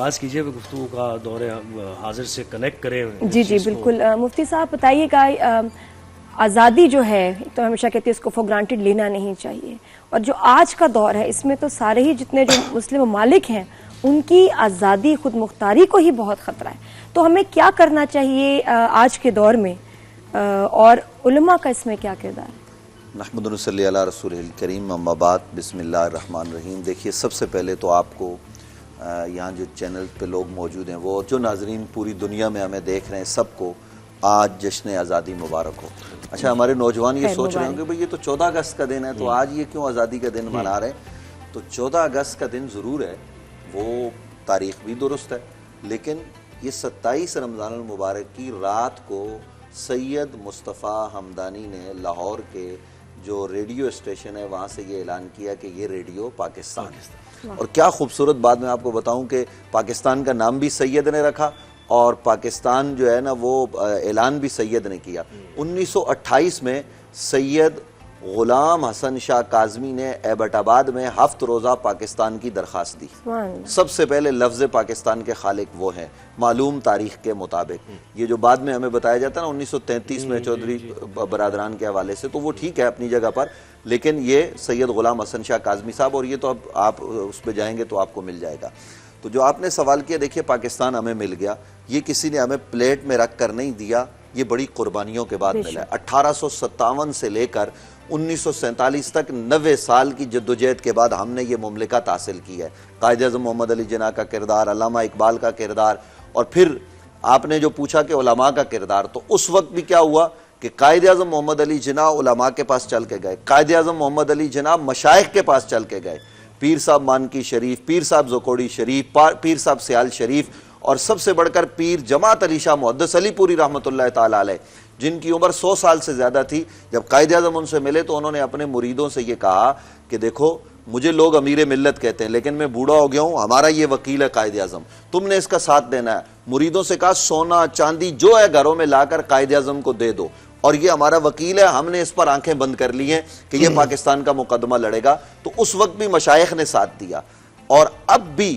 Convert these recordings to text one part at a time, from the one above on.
آغاز کیجیے گفتگو کا دور حاضر سے کنیکٹ کریں. جی جی بالکل. مفتی صاحب بتائیے گا آزادی جو ہے تو ہمیشہ کہتے ہیں اس کو فور گرانٹیڈ لینا نہیں چاہیے, اور جو آج کا دور ہے اس میں تو سارے ہی جتنے جو مسلم ممالک ہیں ان کی آزادی خود مختاری کو ہی بہت خطرہ ہے. تو ہمیں کیا کرنا چاہیے آج کے دور میں, اور علماء کا اس میں کیا کردار ہے؟ نحمد و نصلی علی رسول الکریم, اما بعد, بسم اللہ الرحمن الرحیم. دیکھیے سب سے پہلے تو آپ کو یہاں جو چینل پہ لوگ موجود ہیں, وہ جو ناظرین پوری دنیا میں ہمیں دیکھ رہے ہیں, سب کو آج جشن آزادی مبارک ہو. اچھا, ہمارے نوجوان یہ سوچ رہے ہوں کہ بھئی یہ تو 14 اگست کا دن ہے, تو آج یہ کیوں آزادی کا دن منا رہے ہیں؟ تو 14 اگست کا دن ضرور ہے, وہ تاریخ بھی درست ہے, لیکن یہ 27 رمضان المبارک کی رات کو سید مصطفیٰ ہمدانی نے لاہور کے جو ریڈیو اسٹیشن ہے وہاں سے یہ اعلان کیا کہ یہ ریڈیو پاکستان ہے. اور کیا خوبصورت بات میں آپ کو بتاؤں کہ پاکستان کا نام بھی سید نے رکھا, اور پاکستان جو ہے نا وہ اعلان بھی سید نے کیا. 1928 میں سید غلام حسن شاہ کاظمی نے ایبٹ آباد میں 7 روزہ پاکستان کی درخواست دی. سب سے پہلے لفظ پاکستان کے خالق وہ ہیں معلوم تاریخ کے مطابق. یہ جو بعد میں ہمیں بتایا جاتا ہے نا 1933 میں چودھری برادران کے حوالے سے, تو وہ ٹھیک ہے اپنی جگہ پر, لیکن یہ سید غلام حسن شاہ کاظمی صاحب, اور یہ تو اب آپ اس پہ جائیں گے تو آپ کو مل جائے گا. تو جو آپ نے سوال کیا, دیکھیے پاکستان ہمیں مل گیا, یہ کسی نے ہمیں پلیٹ میں رکھ کر نہیں دیا, یہ بڑی قربانیوں کے بعد ملا ہے. 1857 سے لے کر 1947 تک 90 سال کی جدوجہد کے بعد ہم نے یہ مملکت حاصل کی ہے. قائد اعظم محمد علی جناح کا کردار, علامہ اقبال کا کردار, اور پھر آپ نے جو پوچھا کہ علماء کا کردار, تو اس وقت بھی کیا ہوا کہ قائد اعظم محمد علی جناح علماء کے پاس چل کے گئے, قائد اعظم محمد علی جناح مشائخ کے پاس چل کے گئے, پیر صاحب مانکی شریف, پیر صاحب زکوڑی شریف, پیر صاحب سیال شریف, اور سب سے بڑھ کر پیر جماعت علی شاہ محدث علی پوری رحمۃ اللہ تعالی علیہ, جن کی عمر 100 سال سے زیادہ تھی. جب قائد اعظم ان سے ملے تو انہوں نے اپنے مریدوں سے یہ کہا کہ دیکھو مجھے لوگ امیر ملت کہتے ہیں, لیکن میں بوڑھا ہو گیا ہوں, ہمارا یہ وکیل ہے قائد اعظم, تم نے اس کا ساتھ دینا ہے. مریدوں سے کہا سونا چاندی جو ہے گھروں میں لا کر قائد اعظم کو دے دو, اور یہ ہمارا وکیل ہے, ہم نے اس پر آنکھیں بند کر لی ہیں کہ یہ پاکستان کا مقدمہ لڑے گا. تو اس وقت بھی مشائخ نے ساتھ دیا, اور اب بھی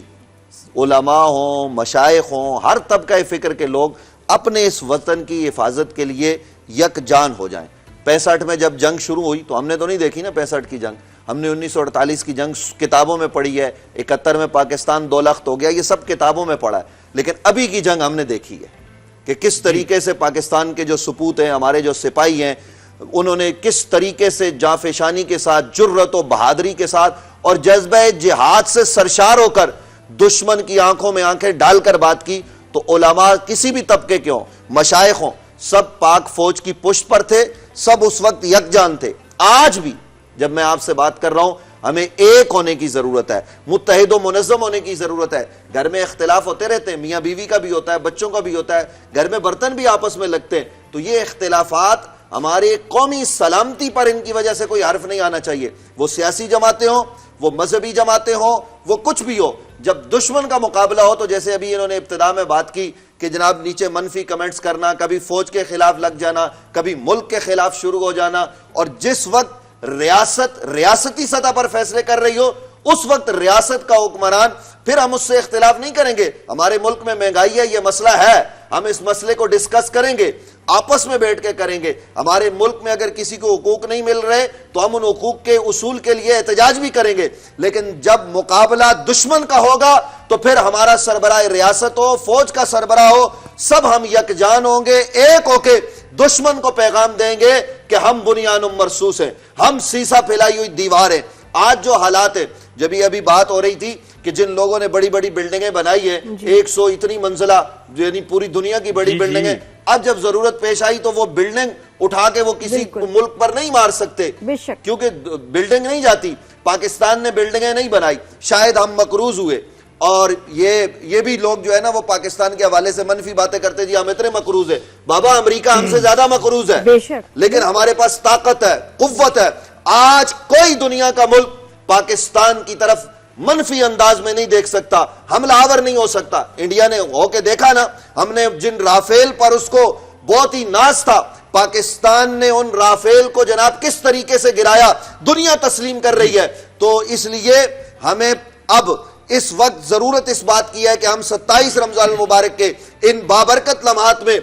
علماء ہوں, مشائخ ہوں, ہر طبقہ فکر کے لوگ اپنے اس وطن کی حفاظت کے لیے یک جان ہو جائیں. 65 میں جب جنگ شروع ہوئی تو ہم نے تو نہیں دیکھی نا 65 کی جنگ, ہم نے 1948 کی جنگ کتابوں میں پڑھی ہے, 71 میں پاکستان 2 لخت ہو گیا, یہ سب کتابوں میں پڑھا ہے. لیکن ابھی کی جنگ ہم نے دیکھی ہے کہ کس طریقے سے پاکستان کے جو سپوت ہیں, ہمارے جو سپاہی ہیں, انہوں نے کس طریقے سے جانفشانی کے ساتھ, جرت و بہادری کے ساتھ اور جذبہ جہاد سے سرشار ہو کر دشمن کی آنکھوں میں آنکھیں ڈال کر بات کی. تو علماء کسی بھی طبقے کے ہوں, مشائخ ہوں, سب پاک فوج کی پشت پر تھے, سب اس وقت یکجان تھے. آج بھی جب میں آپ سے بات کر رہا ہوں ہمیں ایک ہونے کی ضرورت ہے, متحد و منظم ہونے کی ضرورت ہے. گھر میں اختلاف ہوتے رہتے ہیں, میاں بیوی کا بھی ہوتا ہے, بچوں کا بھی ہوتا ہے, گھر میں برتن بھی آپس میں لگتے ہیں, تو یہ اختلافات ہمارے قومی سلامتی پر ان کی وجہ سے کوئی حرف نہیں آنا چاہیے. وہ سیاسی جماعتیں ہوں, وہ مذہبی جماعتیں ہوں, وہ کچھ بھی ہو, جب دشمن کا مقابلہ ہو تو جیسے ابھی انہوں نے ابتدا میں بات کی کہ جناب نیچے منفی کمنٹس کرنا, کبھی فوج کے خلاف لگ جانا, کبھی ملک کے خلاف شروع ہو جانا, اور جس وقت ریاستی سطح پر فیصلے کر رہی ہو اس وقت ریاست کا حکمران, پھر ہم اس سے اختلاف نہیں کریں گے. ہمارے ملک میں مہنگائی ہے, یہ مسئلہ ہے, ہم اس مسئلے کو ڈسکس کریں گے, آپس میں بیٹھ کے کریں گے. ہمارے ملک میں اگر کسی کو حقوق نہیں مل رہے تو ہم ان حقوق کے اصول کے لیے احتجاج بھی کریں گے. لیکن جب مقابلہ دشمن کا ہوگا تو پھر ہمارا سربراہ ریاست ہو, فوج کا سربراہ ہو, سب ہم یکجان ہوں گے, ایک ہو کے دشمن کو پیغام دیں گے کہ ہم بنیان مرصوص ہیں, ہم سیسا پھیلائی ہوئی دیوار ہیں. آج جو حالات ہیں, جب ابھی بات ہو رہی تھی کہ جن لوگوں نے بڑی بڑی بلڈنگیں بنائی ہیں, 100 اتنی منزلہ, یعنی پوری دنیا کی بڑی بلڈنگیں, اب جب ضرورت پیش آئی تو وہ بلڈنگ اٹھا کے وہ کسی ملک پر نہیں مار سکتے, کیونکہ بلڈنگ نہیں جاتی. پاکستان نے بلڈنگیں نہیں بنائی, شاید ہم مقروض ہوئے, اور یہ بھی لوگ جو ہے نا وہ پاکستان کے حوالے سے منفی باتیں کرتے, جی ہم اتنے مقروض ہیں. بابا امریکہ ہم سے زیادہ مقروض ہے, لیکن ہمارے پاس طاقت ہے, قوت ہے. آج کوئی دنیا کا ملک پاکستان کی طرف منفی انداز میں نہیں دیکھ سکتا, حملہ آور نہیں ہو سکتا. انڈیا نے ہو کے دیکھا نا, ہم نے جن رافیل پر اس کو بہت ہی ناز تھا, پاکستان نے ان رافیل کو جناب کس طریقے سے گرایا, دنیا تسلیم کر رہی ہے. تو اس لیے ہمیں اب اس وقت ضرورت اس بات کی ہے کہ ہم 27 رمضان المبارک کے ان بابرکت لمحات میں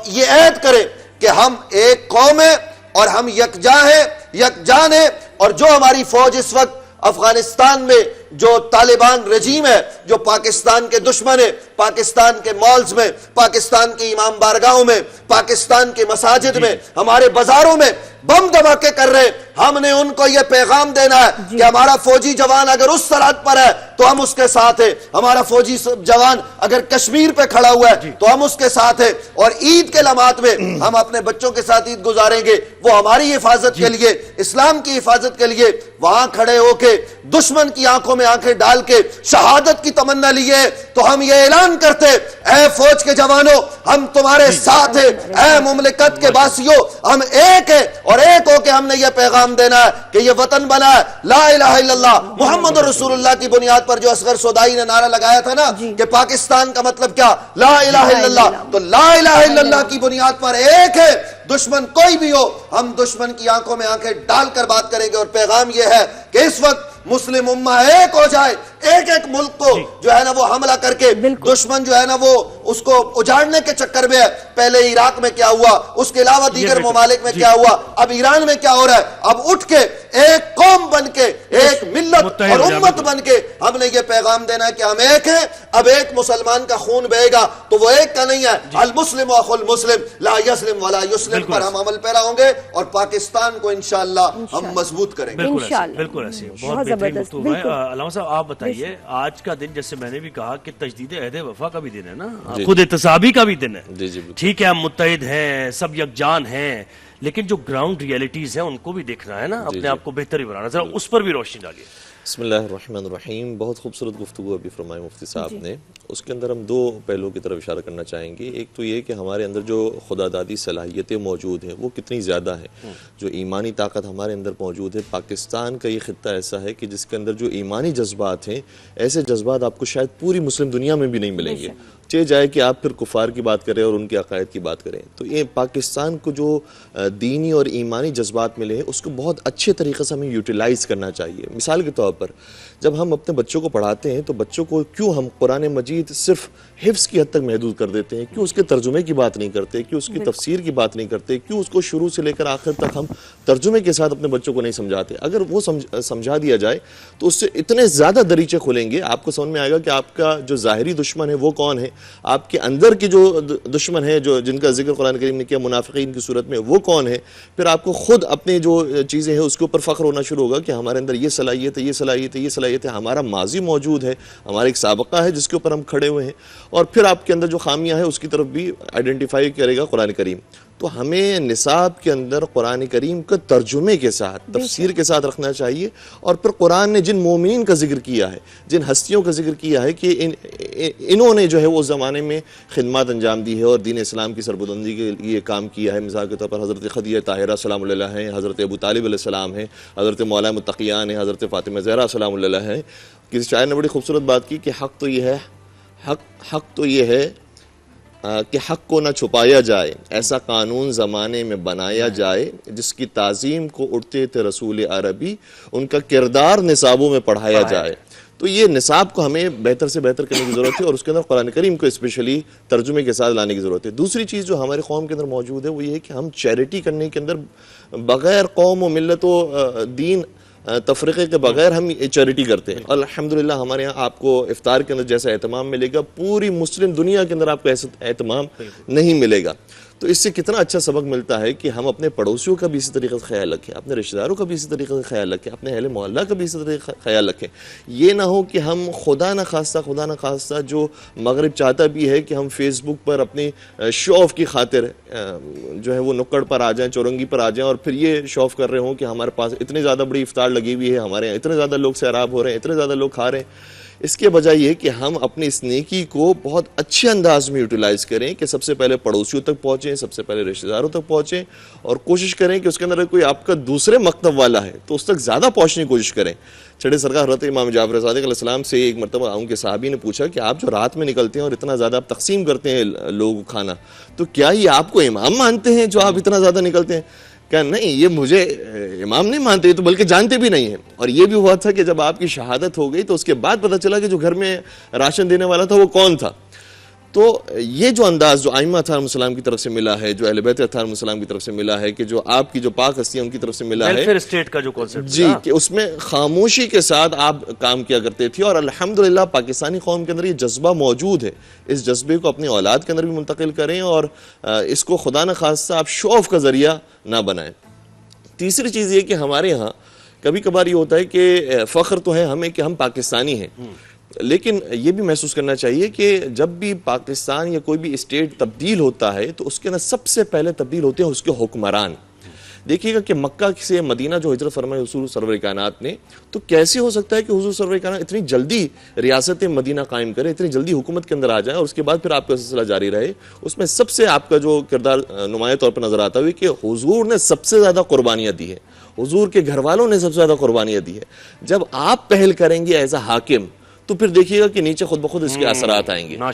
یہ عہد کریں کہ ہم ایک قوم ہیں اور ہم یکجان ہیں، اور جو ہماری فوج اس وقت افغانستان میں جو طالبان رجیم ہے، جو پاکستان کے دشمن ہے، پاکستان کے مالز میں، پاکستان کی امام بارگاہوں میں، پاکستان کے مساجد میں، ہمارے بازاروں میں بم دھماکے کر رہے ہیں، ہم نے ان کو یہ پیغام دینا ہے کہ ہمارا فوجی جوان اگر اس سرحد پر ہے تو ہم اس کے ساتھ ہیں، ہمارا فوجی جوان اگر کشمیر پہ کھڑا ہوا ہے تو ہم اس کے ساتھ ہیں، اور عید کے لمحات میں ہم اپنے بچوں کے ساتھ عید گزاریں گے، وہ ہماری حفاظت کے لیے، اسلام کی حفاظت کے لیے وہاں کھڑے ہو کے دشمن کی آنکھوں میں آنکھیں ڈال کے شہادت کی تمنا لیے، تو ہم یہ اعلان کرتے، اے فوج کے جوانوں ہم تمہارے ساتھ ہیں، اے مملکت کے باسیوں ہم ایک ہیں، اور ایک ہو کے ہم نے یہ پیغام دینا ہے کہ یہ وطن بنا ہے لا الہ الا اللہ محمد رسول اللہ کی بنیاد پر۔ جو اصغر سودائی نے نعرہ لگایا تھا نا کہ پاکستان کا مطلب کیا، لا الہ الا اللہ، تو لا الہ الا اللہ کی بنیاد پر ایک ہے، دشمن کوئی بھی ہو ہم دشمن کی آنکھوں میں آنکھیں ڈال کر بات کریں گے۔ اور پیغام یہ ہے کہ اس وقت مسلم امہ ایک ہو جائے، ایک ایک ملک کو جو ہے نا وہ حملہ کر کے دشمن جو ہے نا وہ اس کو اجاڑنے کے چکر میں ہے۔ پہلے عراق میں کیا ہوا، اس کے علاوہ دیگر ممالک میں کیا ہوا، اب ایران میں کیا ہو رہا ہے، اب اٹھ کے ایک قوم بن کے، ایک ملت اور امت بن کے ہم نے یہ پیغام دینا ہے کہ ہم ایک ہیں۔ اب ایک مسلمان کا خون بہے گا تو وہ ایک کا نہیں ہے، المسلم اخو المسلم لا یسلم ولا یسلم پر ہم عمل پیرا ہوں گے، اور پاکستان کو انشاءاللہ ہم مضبوط کریں گے۔ بالکل ایسے بہت بہترین گفتگو ہے۔ علامہ صاحب آپ بتائیے، آج کا دن جیسے میں نے بھی کہا کہ تجدید عہد وفا کا بھی دن ہے نا، خود احتسابی کا بھی دن ہے، ٹھیک ہے ہم متحد ہیں، سب یکجان ہیں، لیکن جو گراؤنڈ ریئلٹیز ہیں ان کو بھی دیکھنا ہے نا، اپنے آپ کو بہتر ہی بنانا، ذرا اس پر بھی روشنی ڈالیے۔ بسم اللہ الرحمن الرحیم۔ بہت خوبصورت گفتگو ابھی فرمائی مفتی صاحب نے، اس کے اندر ہم دو پہلوؤں کی طرف اشارہ کرنا چاہیں گے۔ ایک تو یہ کہ ہمارے اندر جو خدا دادی صلاحیتیں موجود ہیں وہ کتنی زیادہ ہیں، جو ایمانی طاقت ہمارے اندر موجود ہے۔ پاکستان کا یہ خطہ ایسا ہے کہ جس کے اندر جو ایمانی جذبات ہیں، ایسے جذبات آپ کو شاید پوری مسلم دنیا میں بھی نہیں ملیں گے، چاہے جائے کہ آپ پھر کفار کی بات کریں اور ان کے عقائد کی بات کریں۔ تو یہ پاکستان کو جو دینی اور ایمانی جذبات ملے ہیں اس کو بہت اچھے طریقے سے ہمیں یوٹیلائز کرنا چاہیے۔ مثال کے طور پر جب ہم اپنے بچوں کو پڑھاتے ہیں تو بچوں کو کیوں ہم قرآن مجید صرف حفظ کی حد تک محدود کر دیتے ہیں، کیوں اس کے ترجمے کی بات نہیں کرتے، کیوں اس کی تفسیر کی بات نہیں کرتے، کیوں اس کو شروع سے لے کر آخر تک ہم ترجمے کے ساتھ اپنے بچوں کو نہیں سمجھاتے؟ اگر وہ سمجھا دیا جائے تو اس سے اتنے زیادہ دریچے کھلیں گے، آپ کو سمجھ میں آئے گا کہ آپ کا جو ظاہری دشمن ہے وہ کون ہے، آپ کے اندر کی جو دشمن ہے جو جن کا ذکر قرآن کریم نے کیا منافقین کی صورت میں، وہ کون ہے۔ پھر آپ کو خود اپنے جو چیزیں ہیں اس کے اوپر فخر ہونا شروع ہوگا کہ ہمارے اندر یہ صلاحیت ہے، یہ صلاحیت ہے، یہ صلاحیت ہے، ہمارا ماضی موجود ہے، ہمارا ایک سابقہ ہے جس کے اوپر ہم کھڑے ہوئے ہیں، اور پھر آپ کے اندر جو خامیاں ہیں اس کی طرف بھی آئیڈینٹیفائی کرے گا قرآن کریم۔ تو ہمیں نصاب کے اندر قرآن کریم کا ترجمے کے ساتھ، تفسیر کے ساتھ رکھنا چاہیے، اور پھر قرآن نے جن مومنین کا ذکر کیا ہے، جن ہستیوں کا ذکر کیا ہے کہ انہوں نے جو ہے وہ زمانے میں خدمات انجام دی ہے اور دین اسلام کی سربلندی کے لیے کام کیا ہے۔ مثال کے طور پر حضرت خدیجہ طاہرہ سلام اللہ علیہ ہیں، حضرت ابو طالب علیہ السلام ہیں، حضرت مولا متقیان ہیں، حضرت فاطمہ زہرا سلام اللہ علیہ ہیں۔ کسی شاعر نے بڑی خوبصورت بات کی کہ حق تو یہ ہے کہ حق کو نہ چھپایا جائے، ایسا قانون زمانے میں بنایا جائے، جس کی تعظیم کو اڑتے تھے رسول عربی، ان کا کردار نصابوں میں پڑھایا جائے۔ تو یہ نصاب کو ہمیں بہتر سے بہتر کرنے کی ضرورت ہے، اور اس کے اندر قرآن کریم کو اسپیشلی ترجمے کے ساتھ لانے کی ضرورت ہے۔ دوسری چیز جو ہمارے قوم کے اندر موجود ہے وہ یہ ہے کہ ہم چیریٹی کرنے کے اندر بغیر قوم و ملت و دین تفریقے کے بغیر ہم چیریٹی کرتے ہیں۔ الحمدللہ ہمارے یہاں آپ کو افطار کے اندر جیسا اہتمام ملے گا، پوری مسلم دنیا کے اندر آپ کو ایسا اہتمام نہیں ملے گا۔ تو اس سے کتنا اچھا سبق ملتا ہے کہ ہم اپنے پڑوسیوں کا بھی اسی طریقے سے خیال رکھیں، اپنے رشتہ داروں کا بھی اسی طریقے سے خیال رکھیں، اپنے اہل محلہ کا بھی اسی طریقے سے خیال رکھیں۔ یہ نہ ہو کہ ہم خدا نہ خواستہ جو مغرب چاہتا بھی ہے کہ ہم فیس بک پر اپنی شو آف کی خاطر جو ہے وہ نکڑ پر آ جائیں، چورنگی پر آ جائیں، اور پھر یہ شو آف کر رہے ہوں کہ ہمارے پاس اتنی زیادہ بڑی افطار لگی ہوئی ہے، ہمارے یہاں اتنے زیادہ لوگ سیراب ہو رہے ہیں، اتنے زیادہ لوگ کھا رہے ہیں۔ اس کے بجائے یہ کہ ہم اپنی اس نیکی کو بہت اچھے انداز میں یوٹیلائز کریں کہ سب سے پہلے پڑوسیوں تک پہنچیں، سب سے پہلے رشتہ داروں تک پہنچیں، اور کوشش کریں کہ اس کے اندر کوئی آپ کا دوسرے مکتب والا ہے تو اس تک زیادہ پہنچنے کی کوشش کریں۔ چھڑے سرکار حضرت امام جعفر صادق علیہ السلام سے ایک مرتبہ ان کے صحابی نے پوچھا کہ آپ جو رات میں نکلتے ہیں اور اتنا زیادہ آپ تقسیم کرتے ہیں لوگ کھانا، تو کیا یہ آپ کو امام مانتے ہیں جو آپ اتنا زیادہ نکلتے ہیں؟ کہ نہیں یہ مجھے امام نہیں مانتے، یہ تو بلکہ جانتے بھی نہیں ہیں. اور یہ بھی ہوا تھا کہ جب آپ کی شہادت ہو گئی تو اس کے بعد پتہ چلا کہ جو گھر میں راشن دینے والا تھا وہ کون تھا. تو یہ جو انداز جو ائمہ اطہار السلام کی طرف سے ملا ہے، جو اہل بیت اطہار السلام کی طرف سے ملا ہے، کہ جو آپ کی جو پاک ہستی ہیں ان کی طرف سے ملا ہے، ویلفیئر اسٹیٹ کا جو کانسیپٹ جی، کہ اس میں خاموشی کے ساتھ آپ کام کیا کرتے تھے. اور الحمدللہ پاکستانی قوم کے اندر یہ جذبہ موجود ہے. اس جذبے کو اپنی اولاد کے اندر بھی منتقل کریں اور اس کو خدا نخواستہ آپ شو آف کا ذریعہ نہ بنائیں. تیسری چیز یہ کہ ہمارے ہاں کبھی کبھار یہ ہوتا ہے کہ فخر تو ہے ہمیں کہ ہم پاکستانی ہیں، لیکن یہ بھی محسوس کرنا چاہیے کہ جب بھی پاکستان یا کوئی بھی اسٹیٹ تبدیل ہوتا ہے تو اس کے اندر سب سے پہلے تبدیل ہوتے ہیں اس کے حکمران. دیکھیے گا کہ مکہ سے مدینہ جو ہجرت فرمائی حضور سرور کائنات نے، تو کیسے ہو سکتا ہے کہ حضور سرور کائنات اتنی جلدی ریاست مدینہ قائم کرے، اتنی جلدی حکومت کے اندر آ جائے اور اس کے بعد پھر آپ کا سلسلہ جاری رہے. اس میں سب سے آپ کا جو کردار نمایاں طور پر نظر آتا ہے کہ حضور نے سب سے زیادہ قربانیاں دی ہیں، حضور کے گھر والوں نے سب سے زیادہ قربانیاں دی ہیں. جب آپ پہل کریں گے ایز اے حاکم تو پھر دیکھیے گا کہ نیچے خود بخود اس کے اثرات آئیں گے.